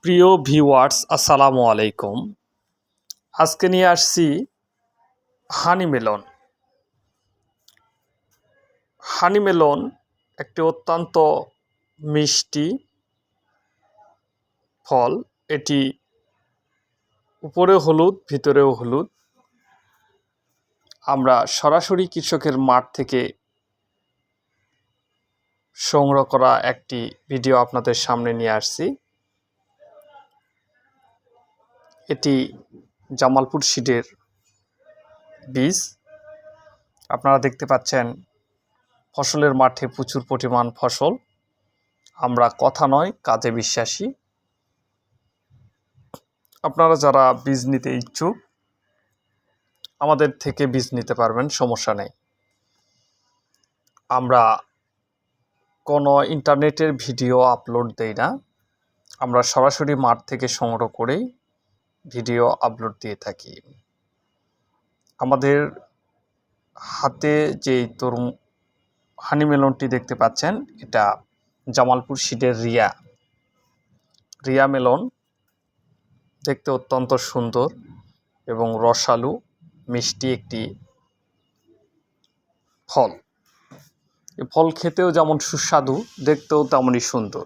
প্রিয় ভিউয়ার্স, আসসালামু আলাইকুম। আজকে নিয়ে আসছি হানি মেলন। হানি মেলন একটি অত্যন্ত মিষ্টি ফল। এটি উপরে হলুদ, ভিতরেও হলুদ। আমরা সরাসরি কৃষকের মাঠ থেকে সংগ্রহ করা একটি ভিডিও আপনাদের সামনে নিয়ে আসছি। এটি জামালপুর সিডের বীজ। আপনারা দেখতে পাচ্ছেন ফসলের মাঠে প্রচুর পরিমাণ ফসল। আমরা কথা নয় কাজে বিশ্বাসী। আপনারা যারা বীজ নিতে ইচ্ছুক আমাদের থেকে বীজ নিতে পারবেন, সমস্যা নেই। আমরা কোনো ইন্টারনেটের ভিডিও আপলোড দেই না, আমরা সরাসরি মাঠ থেকে সংগ্রহ করেই ভিডিও আপলোড দিয়ে থাকি। আমাদের হাতে যে হানি মেলনটি দেখতে পাচ্ছেন, এটা জামালপুর সিডের রিয়া মেলন। দেখতে অত্যন্ত সুন্দর এবং রসালো মিষ্টি একটি ফল। এই ফল খেতেও যেমন সুস্বাদু, দেখতেও তেমনই সুন্দর।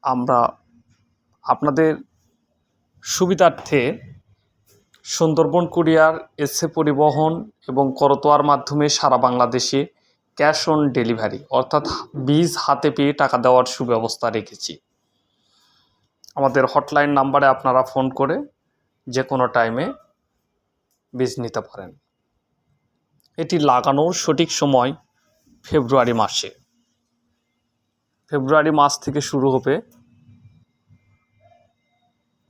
আমরা আপনাদের সুবিধার্থে সুন্দরবন কুরিয়ার, এসএ পরিবহন এবং করতোয়ার মাধ্যমে সারা বাংলাদেশে ক্যাশ অন ডেলিভারি অর্থাৎ বীজ হাতে পেয়ে টাকা দেওয়ার সুব্যবস্থা রেখেছি। আমাদের হটলাইন নাম্বারে আপনারা ফোন করে যে কোনো টাইমে বীজ নিতে পারেন। এটি লাগানোর সঠিক সময় ফেব্রুয়ারি মাসে। ফেব্রুয়ারি মাস থেকে শুরু হবে,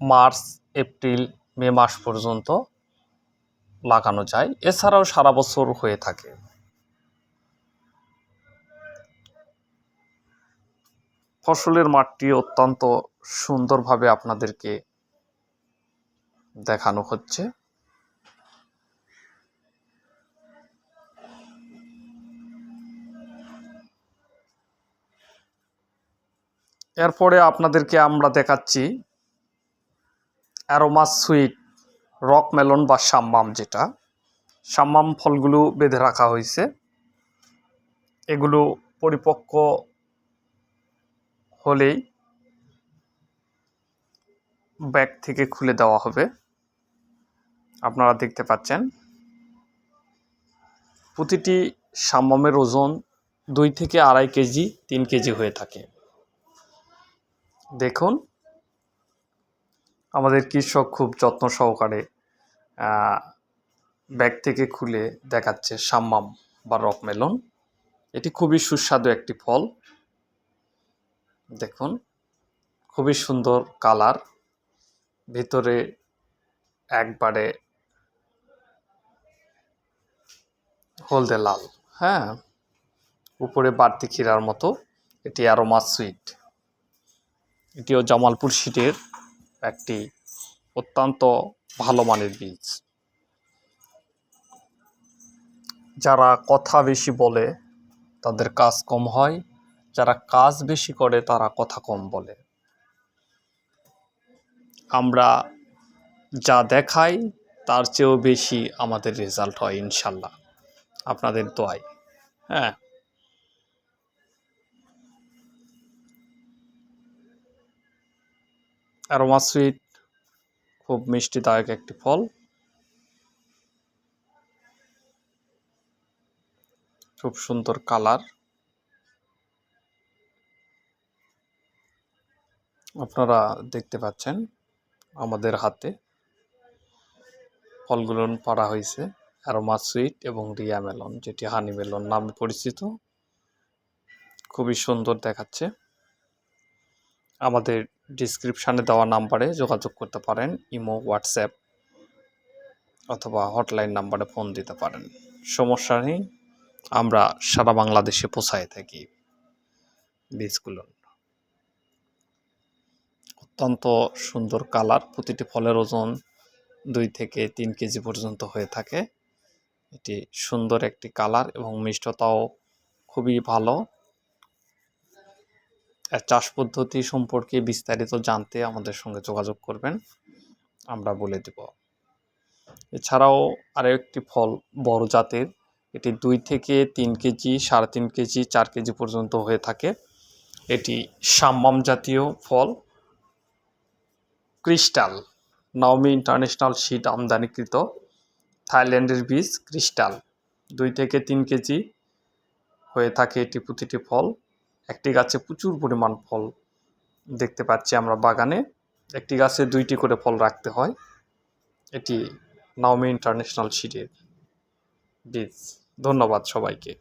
মার্চ, এপ্রিল, মে মাস পর্যন্ত লাগানো যায়। এছাড়াও সারা বছর হয়ে থাকে। ফসলের মাঠটি অত্যন্ত সুন্দরভাবে আপনাদেরকে দেখানো হচ্ছে। এরপরে আপনাদেরকে আমরা দেখাচ্ছি অ্যারোমা সুইট রক মেলন বা সাম্মাম। যেটা সাম্মাম ফলগুলো বেঁধে রাখা হয়েছে। এগুলো পরিপক্ক হলেই ব্যাগ থেকে খুলে দেওয়া হবে। আপনারা দেখতে পাচ্ছেন প্রতিটি সাম্মামের ওজন 2 থেকে 2.5 কেজি, 3 কেজি হয়ে থাকে। দেখুন, আমাদের কৃষক খুব যত্ন সহকারে ব্যাগ থেকে খুলে দেখাচ্ছে সাম্মাম বা রক মেলন। এটি খুবই সুস্বাদু একটি ফল। দেখুন, খুবই সুন্দর কালার, ভিতরে একবারে হলদে লাল, হ্যাঁ, উপরে বাড়তি ক্ষীরার মতো। এটি অ্যারোমা সুইট। এটিও জামালপুর সিডের একটি অত্যন্ত ভালো মানের বীজ। যারা কথা বেশি বলে তাদের কাজ কম হয়, যারা কাজ বেশি করে তারা কথা কম বলে। আমরা যা দেখাই তার চেয়েও বেশি আমাদের রেজাল্ট হয় ইনশাল্লাহ, আপনাদের দোয়ায়। হ্যাঁ, অ্যারোমা সুইট খুব মিষ্টিদায়ক একটি ফল। খুব সুন্দর কালার। আপনারা দেখতে পাচ্ছেন আমাদের হাতে ফলগুলো পাড়া হয়েছে। অ্যারোমা সুইট এবং রিয়া মেলন, যেটি হানি মেলন নামে পরিচিত। খুবই সুন্দর দেখাচ্ছে। আমাদের ডিসক্রিপশানে দেওয়া নাম্বারে যোগাযোগ করতে পারেন। ইমো, হোয়াটসঅ্যাপ অথবা হটলাইন নাম্বারে ফোন দিতে পারেন, সমস্যা নেই। আমরা সারা বাংলাদেশে পৌঁছায় থাকি বীজগুলো। অত্যন্ত সুন্দর কালার। প্রতিটি ফলের ওজন 2 থেকে 3 কেজি পর্যন্ত হয়ে থাকে। এটি সুন্দর একটি কালার এবং মিষ্টতাও খুবই ভালো। এর চাষ পদ্ধতি সম্পর্কে বিস্তারিত জানতে আমাদের সঙ্গে যোগাযোগ করবেন, আমরা বলে দেব। এছাড়াও আরও একটি ফল বড় জাতের, এটি 2 থেকে 3 কেজি, 3.5 কেজি, 4 কেজি পর্যন্ত হয়ে থাকে। এটি সাম্মাম জাতীয় ফল, ক্রিস্টাল, নাওমি ইন্টারন্যাশনাল সিড আমদানিকৃত থাইল্যান্ডের বীজ ক্রিস্টাল। 2 থেকে 3 কেজি হয়ে থাকে এটি প্রতিটি ফল। একটি গাছে প্রচুর পরিমাণ ফল দেখতে পাচ্ছি আমরা বাগানে। একটি গাছে 2টি করে ফল রাখতে হয়। এটি নাওমি ইন্টারন্যাশনাল সিডের বীজ। ধন্যবাদ সবাইকে।